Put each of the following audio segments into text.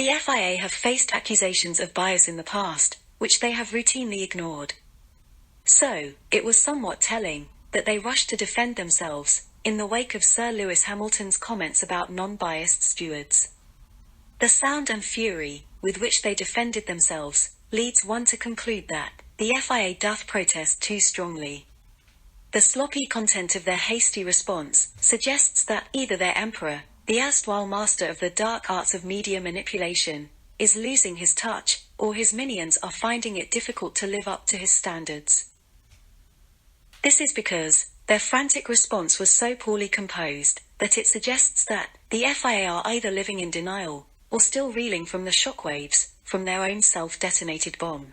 The FIA have faced accusations of bias in the past, which they have routinely ignored. So, it was somewhat telling that they rushed to defend themselves in the wake of Sir Lewis Hamilton's comments about non-biased stewards. The sound and fury with which they defended themselves leads one to conclude that the FIA doth protest too strongly. The sloppy content of their hasty response suggests that either their emperor, the erstwhile master of the dark arts of media manipulation, is losing his touch, or his minions are finding it difficult to live up to his standards. This is because their frantic response was so poorly composed that it suggests that the FIA are either living in denial or still reeling from the shockwaves from their own self-detonated bomb.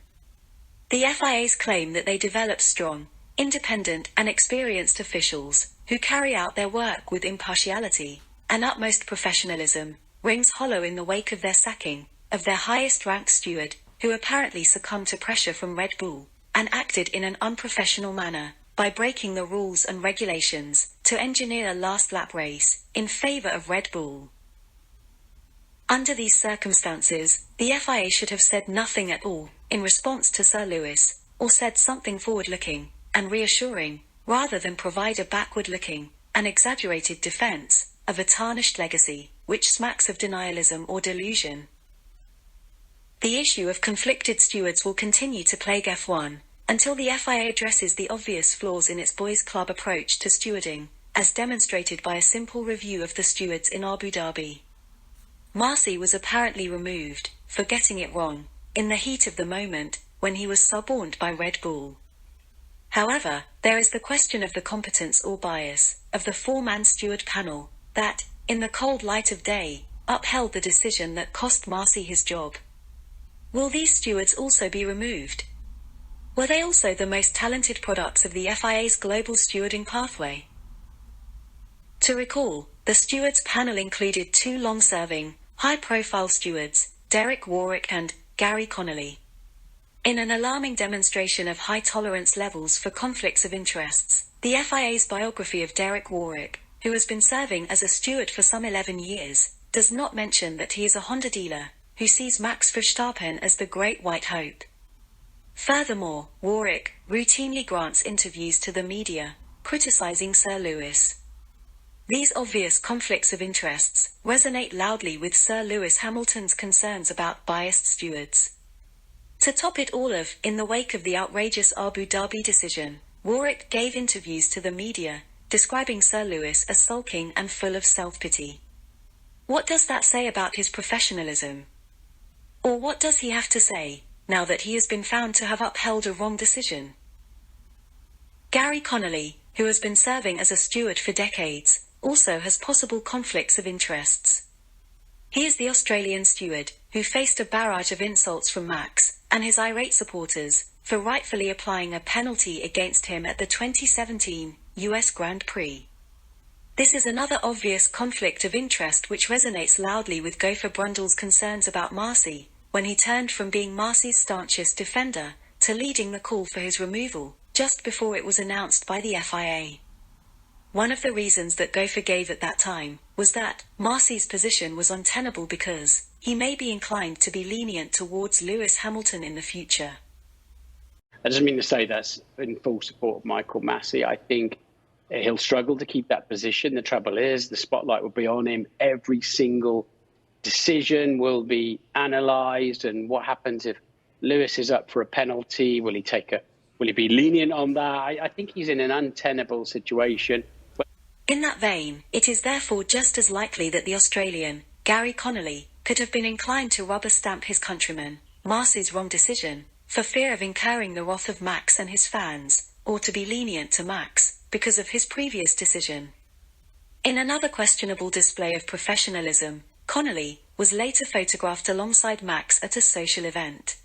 The FIA's claim that they develop strong, independent and experienced officials who carry out their work with impartiality and utmost professionalism rings hollow in the wake of their sacking of their highest-ranked steward, who apparently succumbed to pressure from Red Bull and acted in an unprofessional manner by breaking the rules and regulations to engineer a last-lap race in favor of Red Bull. Under these circumstances, the FIA should have said nothing at all in response to Sir Lewis, or said something forward-looking and reassuring, rather than provide a backward-looking and exaggerated defense of a tarnished legacy, which smacks of denialism or delusion. The issue of conflicted stewards will continue to plague F1 until the FIA addresses the obvious flaws in its boys' club approach to stewarding, as demonstrated by a simple review of the stewards in Abu Dhabi. Masi was apparently removed for getting it wrong in the heat of the moment when he was suborned by Red Bull. However, there is the question of the competence or bias of the four-man steward panel that, in the cold light of day, upheld the decision that cost Masi his job. Will these stewards also be removed? Were they also the most talented products of the FIA's global stewarding pathway? To recall, the stewards panel included two long-serving, high-profile stewards, Derek Warwick and Gary Connolly. In an alarming demonstration of high tolerance levels for conflicts of interests, the FIA's biography of Derek Warwick, who has been serving as a steward for some 11 years, does not mention that he is a Honda dealer who sees Max Verstappen as the Great White Hope. Furthermore, Warwick routinely grants interviews to the media, criticizing Sir Lewis. These obvious conflicts of interests resonate loudly with Sir Lewis Hamilton's concerns about biased stewards. To top it all off, in the wake of the outrageous Abu Dhabi decision, Warwick gave interviews to the media, describing Sir Lewis as sulking and full of self-pity. What does that say about his professionalism? Or what does he have to say, now that he has been found to have upheld a wrong decision? Gary Connolly, who has been serving as a steward for decades, also has possible conflicts of interests. He is the Australian steward who faced a barrage of insults from Max and his irate supporters for rightfully applying a penalty against him at the 2017 US Grand Prix. This is another obvious conflict of interest which resonates loudly with Gopher Brundle's concerns about Masi, when he turned from being Masi's staunchest defender to leading the call for his removal just before it was announced by the FIA. One of the reasons that Gopher gave at that time was that Masi's position was untenable because he may be inclined to be lenient towards Lewis Hamilton in the future. I just mean to say that's in full support of Michael Masi. I think he'll struggle to keep that position. The trouble is the spotlight will be on him. Every single decision will be analysed, and what happens if Lewis is up for a penalty? Will he be lenient on that? I think he's in an untenable situation. In that vein, it is therefore just as likely that the Australian, Gary Connolly, could have been inclined to rubber stamp his countryman, Masi's wrong decision, for fear of incurring the wrath of Max and his fans, or to be lenient to Max, because of his previous decision. In another questionable display of professionalism, Connolly was later photographed alongside Max at a social event.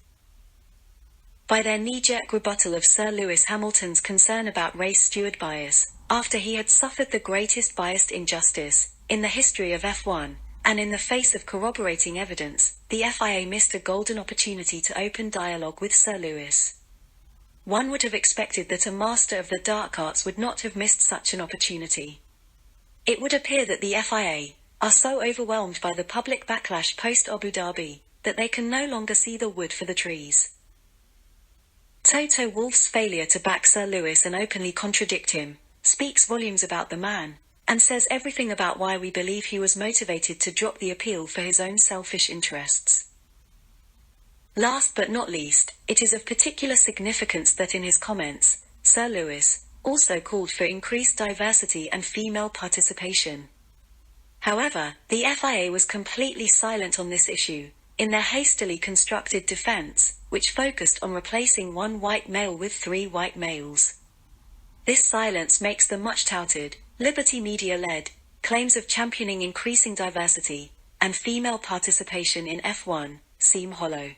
By their knee-jerk rebuttal of Sir Lewis Hamilton's concern about race steward bias, after he had suffered the greatest biased injustice in the history of F1, and in the face of corroborating evidence, the FIA missed a golden opportunity to open dialogue with Sir Lewis. One would have expected that a master of the dark arts would not have missed such an opportunity. It would appear that the FIA are so overwhelmed by the public backlash post-Abu Dhabi that they can no longer see the wood for the trees. Toto Wolff's failure to back Sir Lewis and openly contradict him speaks volumes about the man, and says everything about why we believe he was motivated to drop the appeal for his own selfish interests. Last but not least, it is of particular significance that in his comments, Sir Lewis also called for increased diversity and female participation. However, the FIA was completely silent on this issue, in their hastily constructed defense, which focused on replacing one white male with 3 white males. This silence makes the much-touted, Liberty Media-led, claims of championing increasing diversity and female participation in F1 seem hollow.